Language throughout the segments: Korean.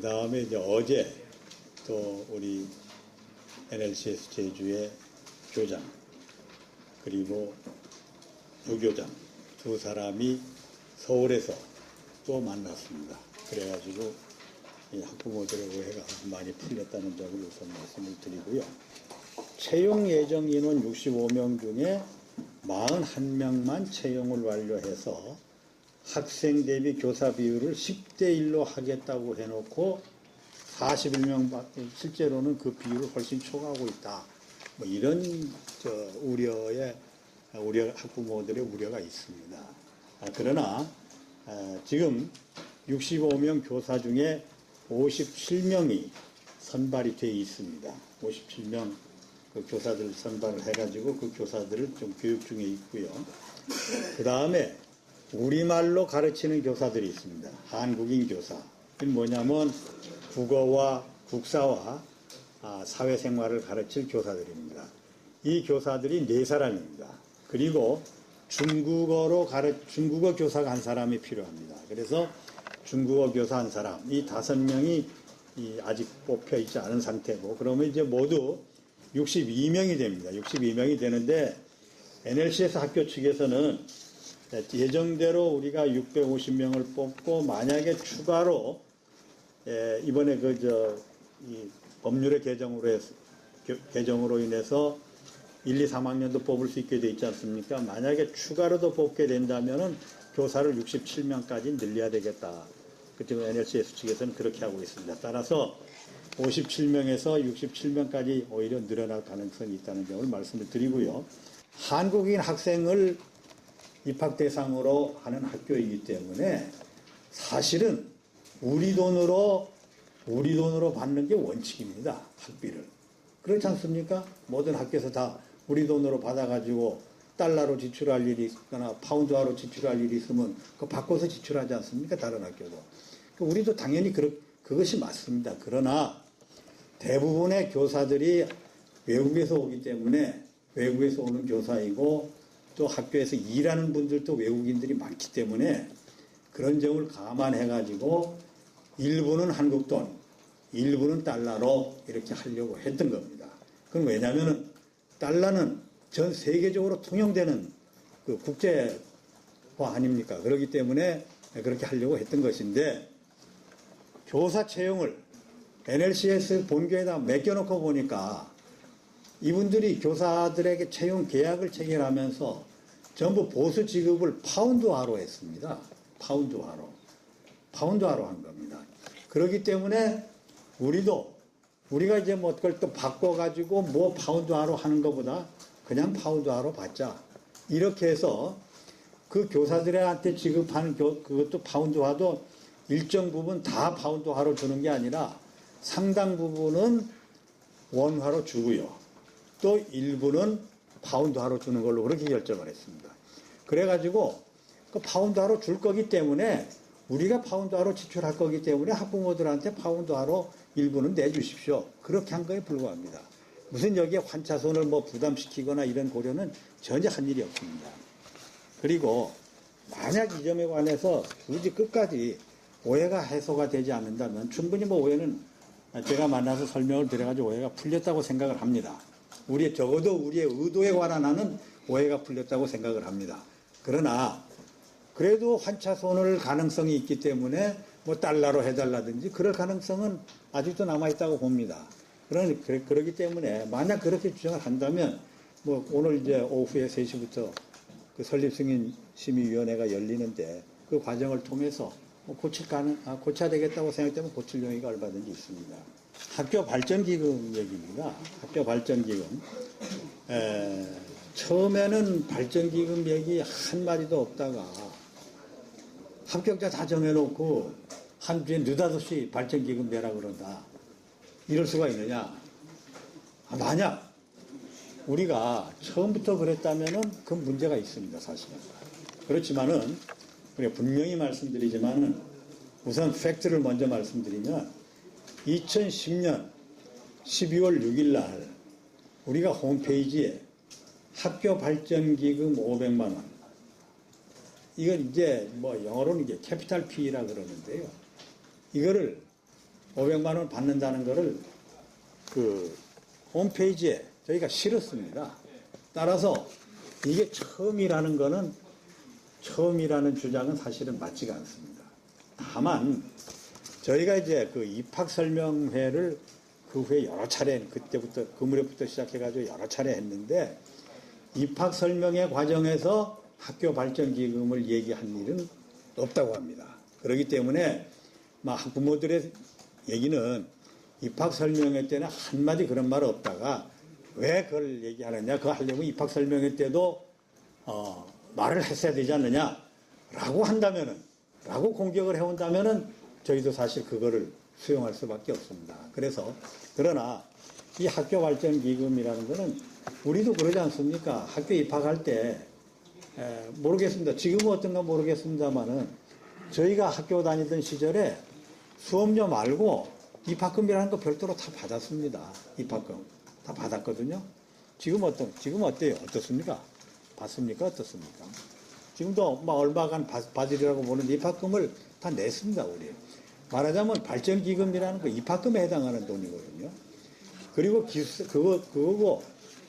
다음에 이제 어제 또 우리 NLCS 제주의 교장 그리고 부교장 두 사람이 서울에서 또 만났습니다. 그래가지고 이 학부모들의 오해가 많이 풀렸다는 점을 우선 말씀을 드리고요. 채용 예정 인원 65명 중에 41명만 채용을 완료해서 학생 대비 교사 비율을 10대 1로 하겠다고 해놓고 41명 실제로는 그 비율을 훨씬 초과하고 있다. 뭐 이런 우려 학부모들의 우려가 있습니다. 그러나 지금 65명 교사 중에 57명이 선발이 되어 있습니다. 57명 그 교사들 선발을 해가지고 그 교사들을 좀 교육 중에 있고요. 그 다음에 우리말로 가르치는 교사들이 있습니다. 한국인 교사. 이건 뭐냐면 국어와 국사와 사회생활을 가르칠 교사들입니다. 이 교사들이 4사람입니다. 그리고 중국어 교사가 한 사람이 필요합니다. 그래서 중국어 교사 한 사람, 이 5명이 아직 뽑혀 있지 않은 상태고, 그러면 이제 모두 62명이 됩니다. 62명이 되는데, NLCS 학교 측에서는 예정대로 우리가 650명을 뽑고, 만약에 추가로, 이번에 이 법률의 개정으로 인해서 1, 2, 3학년도 뽑을 수 있게 돼 있지 않습니까? 만약에 추가로도 뽑게 된다면은 교사를 67명까지 늘려야 되겠다. 그때 NLCS 측에서는 그렇게 하고 있습니다. 따라서 57명에서 67명까지 오히려 늘어날 가능성이 있다는 점을 말씀을 드리고요. 한국인 학생을 입학 대상으로 하는 학교이기 때문에 사실은 우리 돈으로 받는 게 원칙입니다. 학비를. 그렇지 않습니까? 모든 학교에서 다 우리 돈으로 받아가지고 달러로 지출할 일이 있거나 파운드화로 지출할 일이 있으면 그거 바꿔서 지출하지 않습니까? 다른 학교도. 우리도 당연히 그것이 맞습니다. 그러나 대부분의 교사들이 외국에서 오기 때문에 외국에서 오는 교사이고 또 학교에서 일하는 분들도 외국인들이 많기 때문에 그런 점을 감안해가지고 일부는 한국 돈, 일부는 달러로 이렇게 하려고 했던 겁니다. 그건 왜냐하면 달러는 전 세계적으로 통용되는 그 국제화 아닙니까? 그렇기 때문에 그렇게 하려고 했던 것인데 교사 채용을 NLCS 본교에다 맡겨놓고 보니까 이분들이 교사들에게 채용 계약을 체결하면서 전부 보수 지급을 파운드화로 했습니다. 파운드화로 한 겁니다. 그렇기 때문에 우리가 이제 뭐 그걸 또 바꿔가지고 뭐 파운드화로 하는 것보다 그냥 파운드화로 받자. 이렇게 해서 그 교사들한테 지급하는 그것도 파운드화도 일정 부분 다 파운드화로 주는 게 아니라 상당 부분은 원화로 주고요. 또 일부는 파운드화로 주는 걸로 그렇게 결정을 했습니다. 그래가지고 그 파운드화로 줄 거기 때문에 우리가 파운드화로 지출할 거기 때문에 학부모들한테 파운드화로 일부는 내주십시오. 그렇게 한 거에 불과합니다. 무슨 여기에 환차손을 뭐 부담시키거나 이런 고려는 전혀 한 일이 없습니다. 그리고 만약 이 점에 관해서 굳이 끝까지 오해가 해소가 되지 않는다면 충분히 뭐 오해는 제가 만나서 설명을 드려가지고 오해가 풀렸다고 생각을 합니다. 적어도 우리의 의도에 관한 한은 오해가 풀렸다고 생각을 합니다. 그러나 그래도 환차손을 가능성이 있기 때문에 뭐 달러로 해달라든지 그럴 가능성은 아직도 남아있다고 봅니다. 그러기 때문에 만약 그렇게 주장을 한다면 뭐 오늘 이제 오후에 3시부터 그 설립승인 심의위원회가 열리는데 그 과정을 통해서 뭐 고쳐야 되겠다고 생각되면 고칠 용의가 얼마든지 있습니다. 학교 발전기금 얘기입니다. 학교 발전기금. 처음에는 발전기금 얘기 한마디도 없다가 합격자 다 정해놓고 한 주에 느닷없이 발전기금 내라 그런다. 이럴 수가 있느냐. 만약 우리가 처음부터 그랬다면은 그 문제가 있습니다. 사실은. 그렇지만은 우리가 분명히 말씀드리지만은 우선 팩트를 먼저 말씀드리면 2010년 12월 6일 날 우리가 홈페이지에 학교 발전기금 500만 원. 이건 이제 뭐 영어로는 이게 캐피탈 P라 그러는데요. 이거를 500만 원 받는다는 거를 그 홈페이지에 저희가 실었습니다. 따라서 이게 처음이라는 주장은 사실은 맞지가 않습니다. 다만 저희가 이제 그 입학 설명회를 그 후에 여러 차례, 그때부터 그 무렵부터 시작해가지고 여러 차례 했는데, 입학 설명회 과정에서 학교 발전 기금을 얘기한 일은 없다고 합니다. 그렇기 때문에 막 학부모들의 얘기는 입학 설명회 때는 한마디 그런 말 없다가 왜 그걸 얘기하느냐, 그거 하려면 입학 설명회 때도 말을 했어야 되지 않느냐라고 한다면은, 라고 공격을 해온다면은 저희도 사실 그거를 수용할 수밖에 없습니다. 그러나 이 학교 발전 기금이라는 거는 우리도 그러지 않습니까? 학교 입학할 때 모르겠습니다. 지금은 어떤가 모르겠습니다만은 저희가 학교 다니던 시절에 수업료 말고 입학금이라는 거 별도로 다 받았습니다. 입학금 다 받았거든요. 지금 어때요? 어떻습니까? 받습니까? 어떻습니까? 지금도 막 얼마간 받으리라고 보는데 입학금을 다 냈습니다, 우리. 말하자면 발전기금이라는 거 입학금에 해당하는 돈이거든요. 그리고 그거고,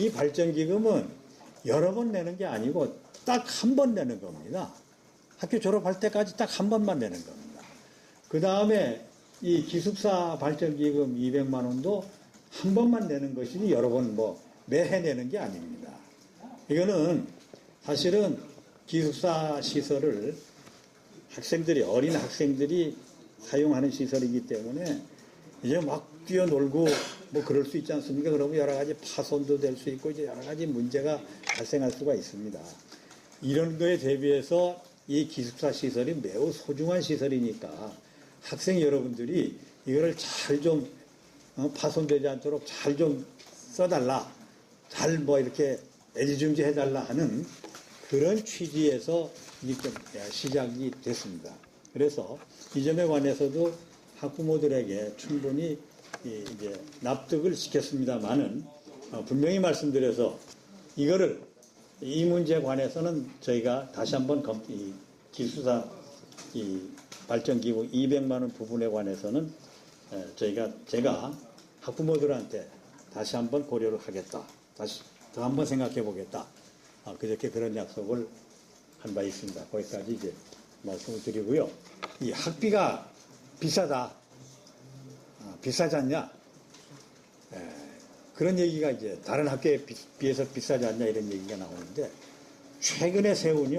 이 발전기금은 여러 번 내는 게 아니고 딱 한 번 내는 겁니다. 학교 졸업할 때까지 딱 한 번만 내는 겁니다. 그 다음에 이 기숙사 발전기금 200만 원도 한 번만 내는 것이지 여러 번 매해 내는 게 아닙니다. 이거는 사실은 기숙사 시설을 어린 학생들이 사용하는 시설이기 때문에 이제 막 뛰어놀고 그럴 수 있지 않습니까? 그러면 여러 가지 파손도 될 수 있고 이제 여러 가지 문제가 발생할 수가 있습니다. 이런 거에 대비해서 이 기숙사 시설이 매우 소중한 시설이니까 학생 여러분들이 이거를 잘 좀 파손되지 않도록 잘 좀 써달라, 잘 이렇게 애지중지 해달라 하는 그런 취지에서 이게 좀 시작이 됐습니다. 그래서 이 점에 관해서도 학부모들에게 충분히 이제 납득을 시켰습니다만은 분명히 말씀드려서 이 문제에 관해서는 저희가 다시 한번 기숙사 발전기구 200만 원 부분에 관해서는 제가 학부모들한테 다시 한번 고려를 하겠다. 다시 더 한번 생각해 보겠다. 그렇게 그런 약속을 한 바 있습니다. 거기까지 이제 말씀을 드리고요. 이 학비가 비싸다. 비싸지 않냐? 그런 얘기가 이제 다른 학교에 비해서 비싸지 않냐 이런 얘기가 나오는데, 최근에 세운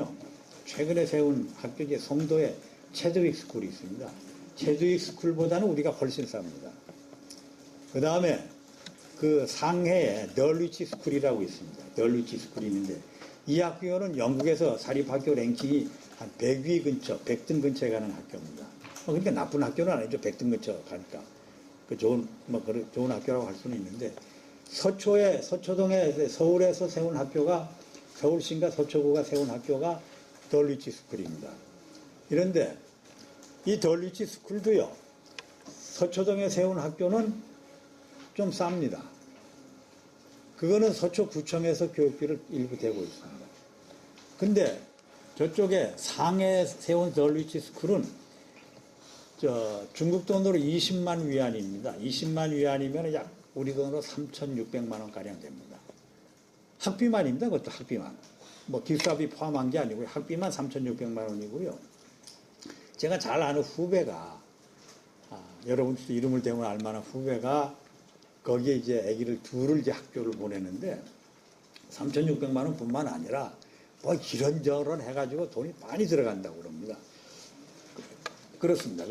학교 이제 송도에 체드윅 스쿨이 있습니다. 체드윅 스쿨보다는 우리가 훨씬 쌉니다. 그 다음에 그 상해에 널위치 스쿨이라고 있습니다. 널위치 스쿨이 있는데 이 학교는 영국에서 사립학교 랭킹이 한 100위 근처, 100등 근처에 가는 학교입니다. 그러니까 나쁜 학교는 아니죠. 100등 근처 가니까. 좋은 학교라고 할 수는 있는데, 서초동에 서울에서 세운 학교가, 서울시인가 서초구가 세운 학교가 덜위치 스쿨입니다. 이런데 이 덜위치 스쿨도요, 서초동에 세운 학교는 좀 쌉니다. 그거는 서초구청에서 교육비를 일부 대고 있습니다. 근데 저쪽에 상해에 세운 덜위치 스쿨은 중국 돈으로 20만 위안입니다. 20만 위안이면 약 우리 돈으로 3,600만 원가량 됩니다. 학비만입니다. 그것도 학비만. 기숙사비 포함한 게 아니고요. 학비만 3,600만 원이고요. 제가 잘 아는 후배가, 여러분들도 이름을 대면 알만한 후배가 거기에 이제 아기를 둘을 이제 학교를 보내는데 3,600만 원 뿐만 아니라 이런저런 해가지고 돈이 많이 들어간다고 그럽니다. 그렇습니다.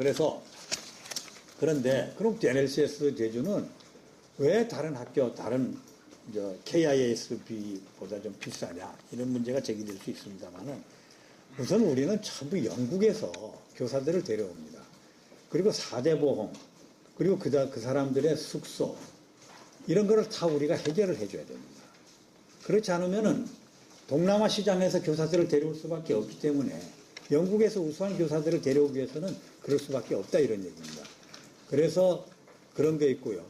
그런데 그럼 NLCS 제주는 왜 다른 KISB보다 좀 비싸냐, 이런 문제가 제기될 수 있습니다만은, 우선 우리는 전부 영국에서 교사들을 데려옵니다. 그리고 4대 보험, 그리고 그 사람들의 숙소, 이런 거를 다 우리가 해결을 해줘야 됩니다. 그렇지 않으면은 동남아 시장에서 교사들을 데려올 수밖에 없기 때문에 영국에서 우수한 교사들을 데려오기 위해서는 그럴 수밖에 없다, 이런 얘기입니다. 그래서 그런 게 있고요.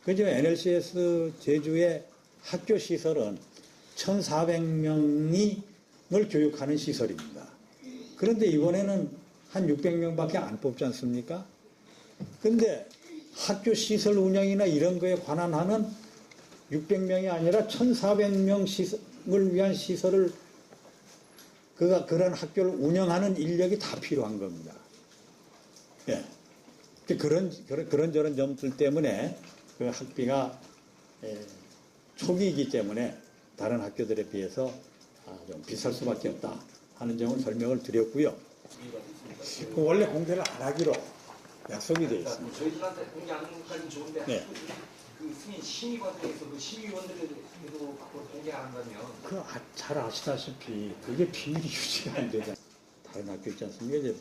그죠? NLCS 제주의 학교 시설은 1,400명을 교육하는 시설입니다. 그런데 이번에는 한 600명밖에 안 뽑지 않습니까? 근데 학교 시설 운영이나 이런 거에 관한 하는 600명이 아니라 1,400명을 위한 시설을 그런 학교를 운영하는 인력이 다 필요한 겁니다. 예. 그런 점들 때문에 그 학비가 초기이기 때문에 다른 학교들에 비해서 좀 비쌀 수밖에 없다 하는 점을 설명을 드렸고요. 원래 공개를 안 하기로 약속이 되어 있습니다. 저희들한테 공개하는 것까지는 좋은데 네. 그 승인 심의 과정에서 그 심의위원들에도 공개 안 한다면 잘 아시다시피 그게 비밀이 유지가 안 되잖아요. 다른 학교 있지 않습니까? 이제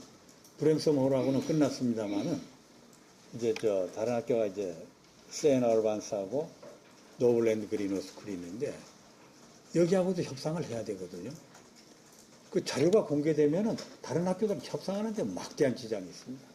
브랭섬홀하고는 끝났습니다만은 이제 다른 학교가 이제 세인 얼반스하고 노블랜드 그리너 스쿨이 있는데 여기하고도 협상을 해야 되거든요. 그 자료가 공개되면은 다른 학교들 협상하는데 막대한 지장이 있습니다.